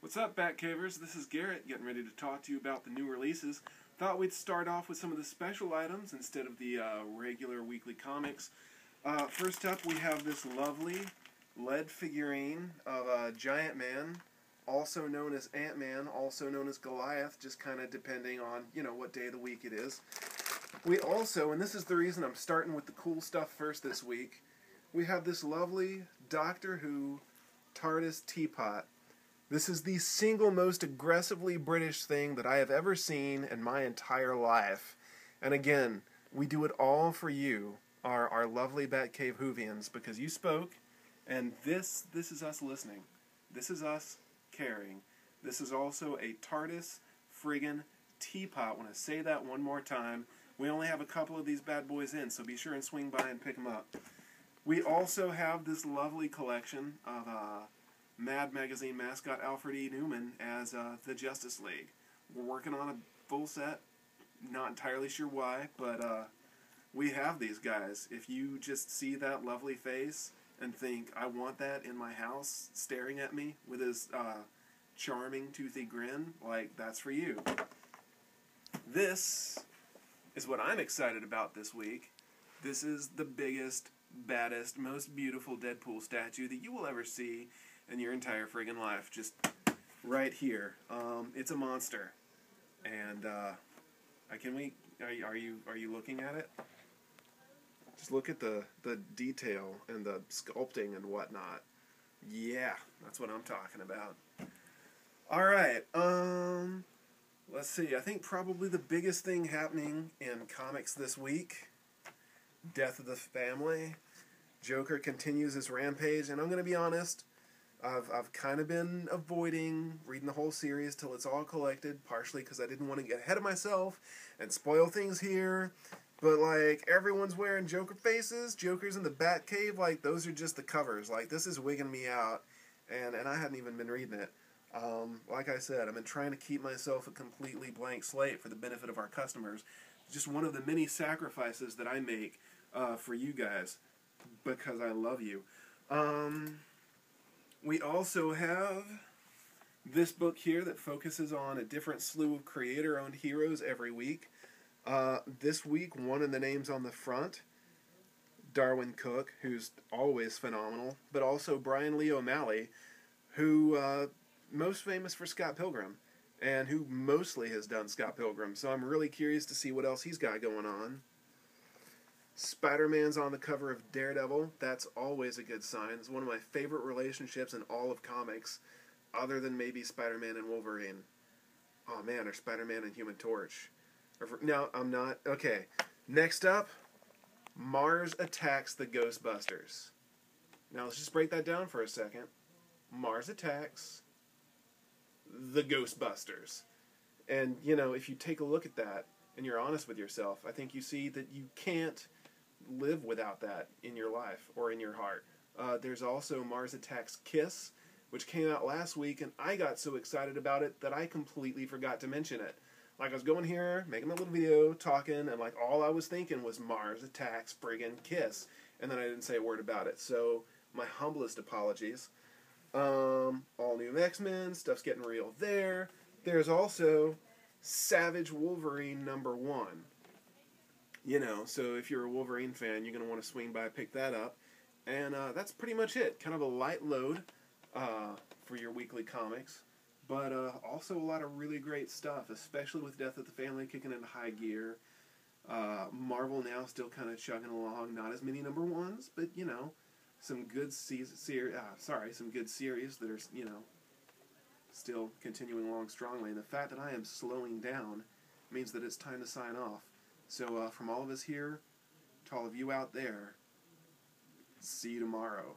What's up, Batcavers? This is Garrett, getting ready to talk to you about the new releases. Thought we'd start off with some of the special items instead of the regular weekly comics. First up, we have this lovely lead figurine of Giant Man, also known as Ant-Man, also known as Goliath, just kind of depending on, what day of the week it is. We also, and this is the reason I'm starting with the cool stuff first this week, we have this lovely Doctor Who TARDIS teapot. This is the single most aggressively British thing that I have ever seen in my entire life. And again, we do it all for you, our lovely Batcave Whovians, because you spoke, and this is us listening. This is us caring. This is also a TARDIS friggin' teapot. When I say that one more time, we only have a couple of these bad boys in, so be sure and swing by and pick them up. We also have this lovely collection of Mad Magazine mascot Alfred E. Newman as the Justice League. We're working on a full set. Not entirely sure why, but we have these guys. If you just see that lovely face and think, I want that in my house, staring at me with his charming, toothy grin, that's for you. This is what I'm excited about this week. This is the biggest, baddest, most beautiful Deadpool statue that you will ever see in your entire friggin' life, just right here. It's a monster, and are you looking at it? Just look at the detail and the sculpting and whatnot. Yeah, that's what I'm talking about. All right, let's see. I think probably the biggest thing happening in comics this week: death of the family. Joker continues his rampage, and I'm gonna be honest. I've kind of been avoiding reading the whole series till it's all collected, partially because I didn't want to get ahead of myself and spoil things here. But, everyone's wearing Joker faces, Joker's in the Batcave, those are just the covers. This is wigging me out, and I hadn't even been reading it. Like I said, I've been trying to keep myself a completely blank slate for the benefit of our customers. It's just one of the many sacrifices that I make for you guys, because I love you. We also have this book here that focuses on a different slew of creator-owned heroes every week. This week, one of the names on the front, Darwin Cook, who's always phenomenal, but also Brian Lee O'Malley, who most famous for Scott Pilgrim, and who mostly has done Scott Pilgrim. So I'm really curious to see what else he's got going on. Spider-Man's on the cover of Daredevil. That's always a good sign. It's one of my favorite relationships in all of comics, other than maybe Spider-Man and Wolverine. Oh man, or Spider-Man and Human Torch. No, I'm not. Okay, next up, Mars attacks the Ghostbusters. Now let's just break that down for a second. Mars attacks the Ghostbusters. And, if you take a look at that, and you're honest with yourself, I think you see that you can't live without that in your life or in your heart. There's also Mars Attacks Kiss, which came out last week, and I got so excited about it that I completely forgot to mention it. I was going here, making my little video, talking, and all I was thinking was Mars Attacks friggin' Kiss, and then I didn't say a word about it. So, my humblest apologies. All new X-Men, stuff's getting real there. There's also Savage Wolverine #1. So if you're a Wolverine fan, you're going to want to swing by and pick that up. And that's pretty much it. Kind of a light load for your weekly comics. But also a lot of really great stuff, especially with Death of the Family kicking into high gear. Marvel now still kind of chugging along. Not as many #1s, but, some good some good series that are, still continuing along strongly. And the fact that I am slowing down means that it's time to sign off. So from all of us here to all of you out there, see you tomorrow.